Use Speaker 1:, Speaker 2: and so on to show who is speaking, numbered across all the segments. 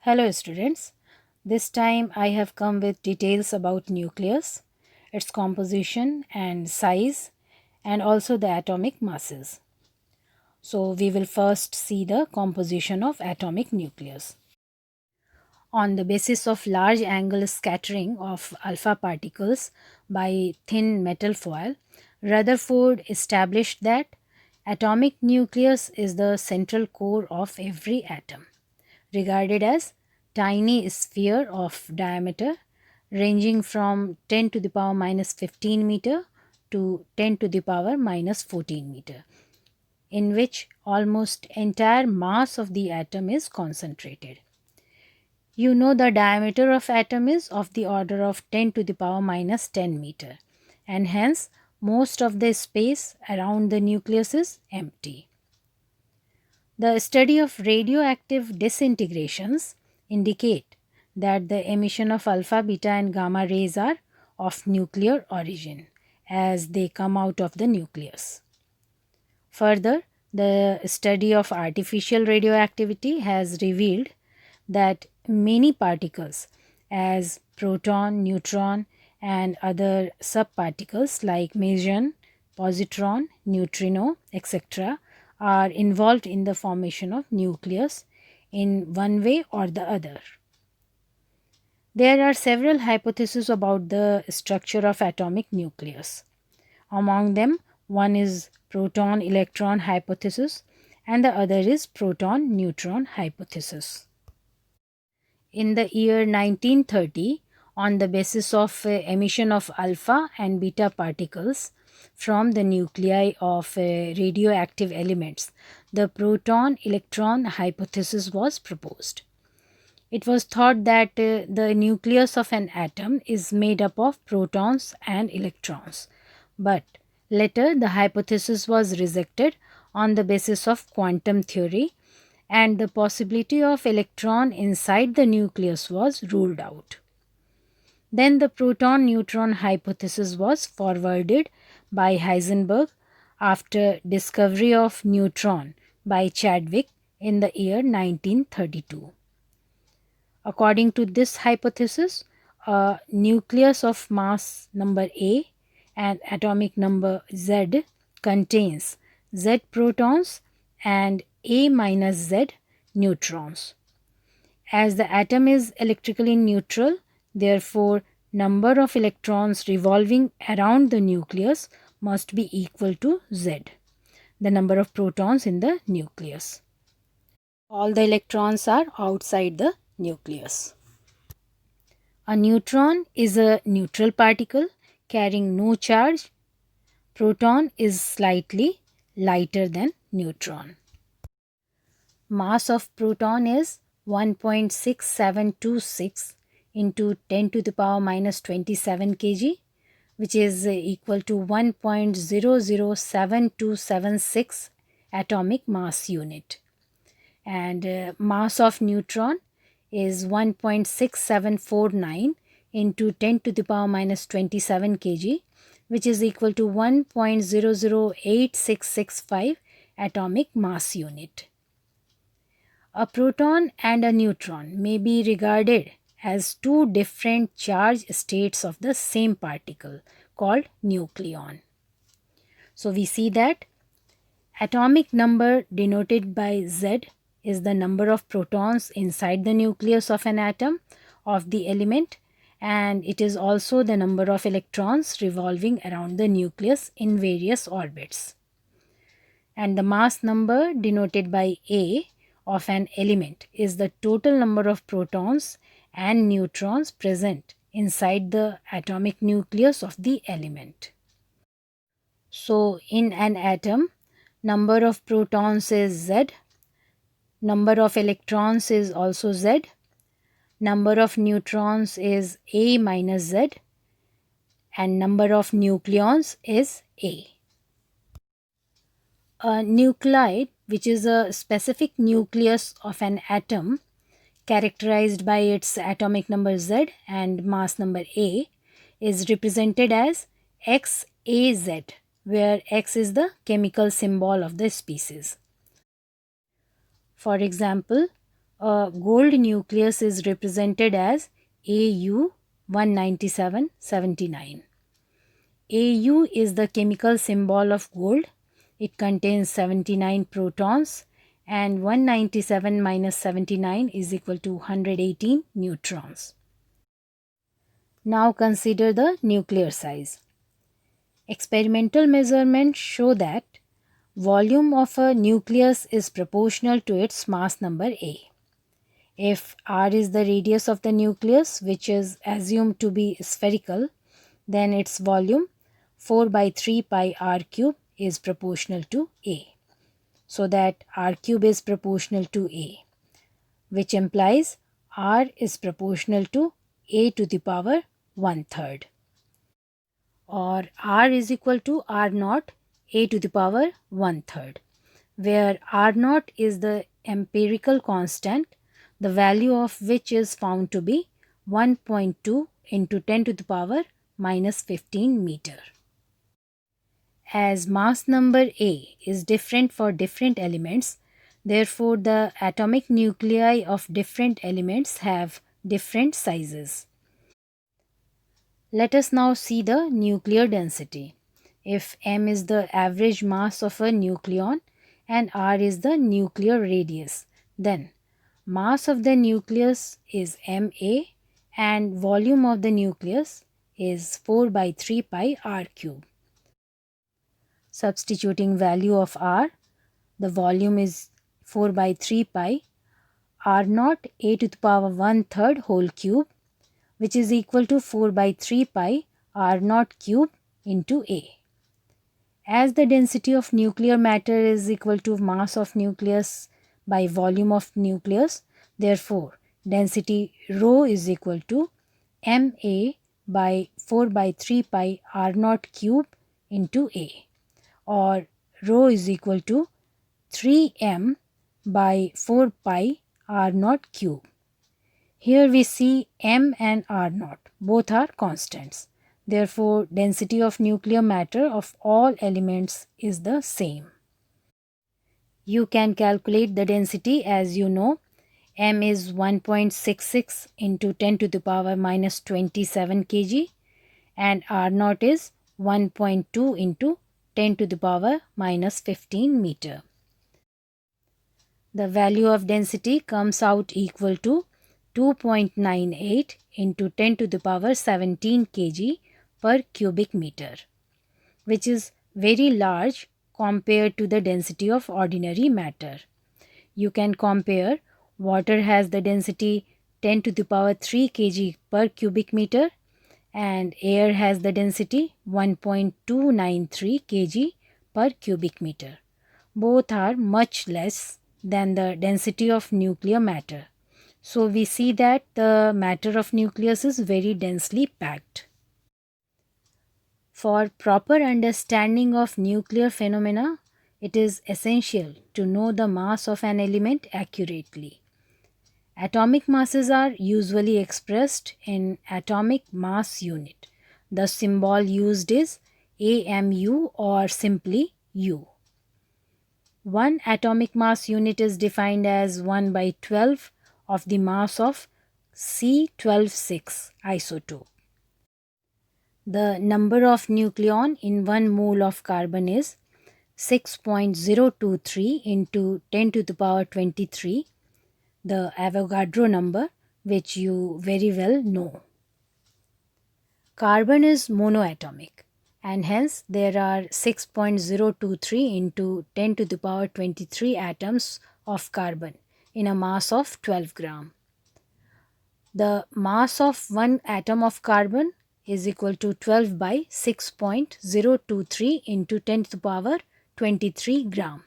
Speaker 1: Hello students, this time I have come with details about nucleus, its composition and size and also the atomic masses. So we will first see the composition of atomic nucleus. On the basis of large angle scattering of alpha particles by thin metal foil, Rutherford established that atomic nucleus is the central core of every atom, regarded as tiny sphere of diameter ranging from 10 to the power minus 15 meter to 10 to the power minus 14 meter, in which almost entire mass of the atom is concentrated. You know the diameter of atom is of the order of 10 to the power minus 10 meter, and hence most of the space around the nucleus is empty. The study of radioactive disintegrations indicate that the emission of alpha, beta and gamma rays are of nuclear origin as they come out of the nucleus. Further, the study of artificial radioactivity has revealed that many particles as proton, neutron and other subparticles like meson, positron, neutrino, etc. are involved in the formation of nucleus in one way or the other. There are several hypotheses about the structure of atomic nucleus. Among them, one is proton-electron hypothesis and the other is proton-neutron hypothesis. In the year 1930, on the basis of emission of alpha and beta particles from the nuclei of radioactive elements, the proton-electron hypothesis was proposed. It was thought that the nucleus of an atom is made up of protons and electrons, but later the hypothesis was rejected on the basis of quantum theory and the possibility of electron inside the nucleus was ruled out. Then the proton-neutron hypothesis was forwarded by Heisenberg after discovery of neutron by Chadwick in the year 1932. According to this hypothesis, a nucleus of mass number A and atomic number Z contains Z protons and A minus Z neutrons. As the atom is electrically neutral, therefore number of electrons revolving around the nucleus must be equal to Z, the number of protons in the nucleus. All the electrons are outside the nucleus. A neutron is a neutral particle carrying no charge. Proton is slightly lighter than neutron. Mass of proton is 1.6726 into 10 to the power minus 27 kg, which is equal to 1.007276 atomic mass unit. And mass of neutron is 1.6749 into 10 to the power minus 27 kg, which is equal to 1.008665 atomic mass unit. A proton and a neutron may be regarded as two different charge states of the same particle called nucleon. So we see that atomic number denoted by Z is the number of protons inside the nucleus of an atom of the element, and it is also the number of electrons revolving around the nucleus in various orbits. And the mass number denoted by A of an element is the total number of protons and neutrons present inside the atomic nucleus of the element. So in an atom, number of protons is Z, number of electrons is also Z, number of neutrons is A minus Z, and number of nucleons is A. A nuclide, which is a specific nucleus of an atom characterized by its atomic number Z and mass number A, is represented as XAZ, where X is the chemical symbol of the species. For example, A gold nucleus is represented as Au 19779. Au is the chemical symbol of gold. It contains 79 protons and 197 minus 79 is equal to 118 neutrons. Now consider the nuclear size. Experimental measurements show that volume of a nucleus is proportional to its mass number A. If r is the radius of the nucleus, which is assumed to be spherical, then its volume 4 by 3 pi r cube is proportional to A. So that r cube is proportional to A, which implies r is proportional to A to the power 1/3, or r is equal to r naught A to the power 1/3, where r naught is the empirical constant, the value of which is found to be 1.2 into 10 to the power minus 15 meter. As mass number A is different for different elements, therefore the atomic nuclei of different elements have different sizes. Let us now see the nuclear density. If m is the average mass of a nucleon and r is the nuclear radius, then mass of the nucleus is ma and volume of the nucleus is 4 by 3 pi r cube. Substituting value of r, the volume is 4 by 3 pi r naught A to the power 1/3 whole cube, which is equal to 4 by 3 pi r naught cube into A. As the density of nuclear matter is equal to mass of nucleus by volume of nucleus, therefore density rho is equal to ma by 4 by 3 pi r naught cube into A, or rho is equal to 3m by 4 pi r naught cube. Here we see m and r naught, both are constants. Therefore, density of nuclear matter of all elements is the same. You can calculate the density as you know. M is 1.66 into 10 to the power minus 27 kg and r naught is 1.2 into 10 to the power minus 15 meter. The value of density comes out equal to 2.98 into 10 to the power 17 kg per cubic meter, which is very large compared to the density of ordinary matter. You can compare water has the density 10 to the power 3 kg per cubic meter and air has the density 1.293 kg per cubic meter. Both are much less than the density of nuclear matter. So we see that the matter of nucleus is very densely packed. For proper understanding of nuclear phenomena, it is essential to know the mass of an element accurately. Atomic masses are usually expressed in atomic mass unit. The symbol used is AMU or simply U. One atomic mass unit is defined as 1 by 12 of the mass of C12-6 isotope. The number of nucleon in 1 mole of carbon is 6.023 into 10 to the power 23, the Avogadro number, which you very well know. Carbon is monoatomic and hence there are 6.023 into 10 to the power 23 atoms of carbon in a mass of 12 gram. The mass of one atom of carbon is equal to 12 by 6.023 into 10 to the power 23 gram.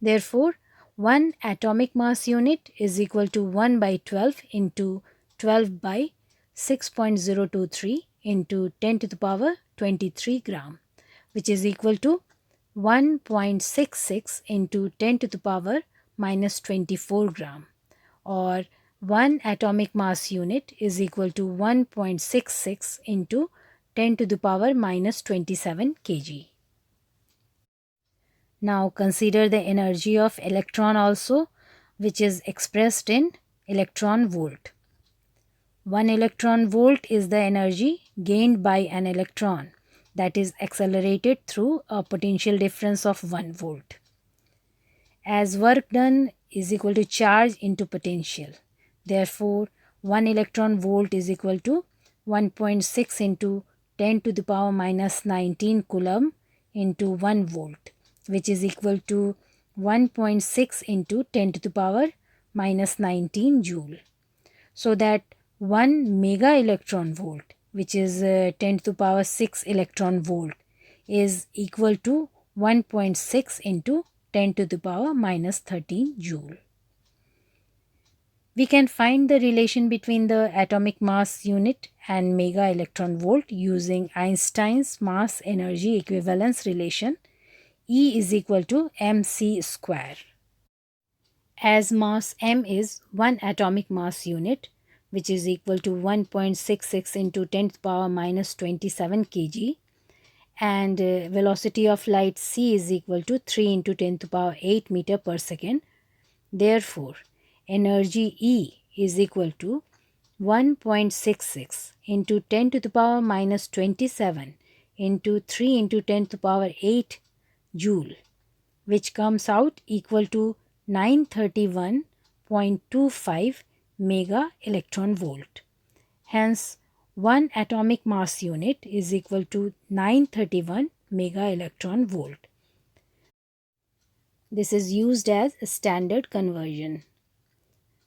Speaker 1: Therefore, one atomic mass unit is equal to 1 by 12 into 12 by 6.023 into 10 to the power 23 gram, which is equal to 1.66 into 10 to the power minus 24 gram, or 1 atomic mass unit is equal to 1.66 into 10 to the power minus 27 kg. Now consider the energy of electron also. which is expressed in electron volt. 1 electron volt is the energy gained by an electron that is accelerated through a potential difference of 1 volt. As work done is equal to charge into potential. Therefore, 1 electron volt is equal to 1.6 into 10 to the power minus 19 coulomb into 1 volt, which is equal to 1.6 into 10 to the power minus 19 joule. So that 1 mega electron volt, which is 10 to the power 6 electron volt, is equal to 1.6 into 10 to the power minus 13 joule. We can find the relation between the atomic mass unit and mega electron volt using Einstein's mass energy equivalence relation, E is equal to mc square. As mass m is 1 atomic mass unit, which is equal to 1.66 into 10 to the power minus 27 kg, and velocity of light c is equal to 3 into 10 to the power 8 meter per second. Therefore, energy E is equal to 1.66 into 10 to the power minus 27 into 3 into 10 to the power 8 joule, which comes out equal to 931.25 mega electron volt. Hence, 1 atomic mass unit is equal to 931 mega electron volt. This is used as a standard conversion.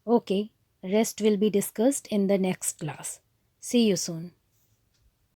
Speaker 1: Okay, rest will be discussed in the next class. See you soon.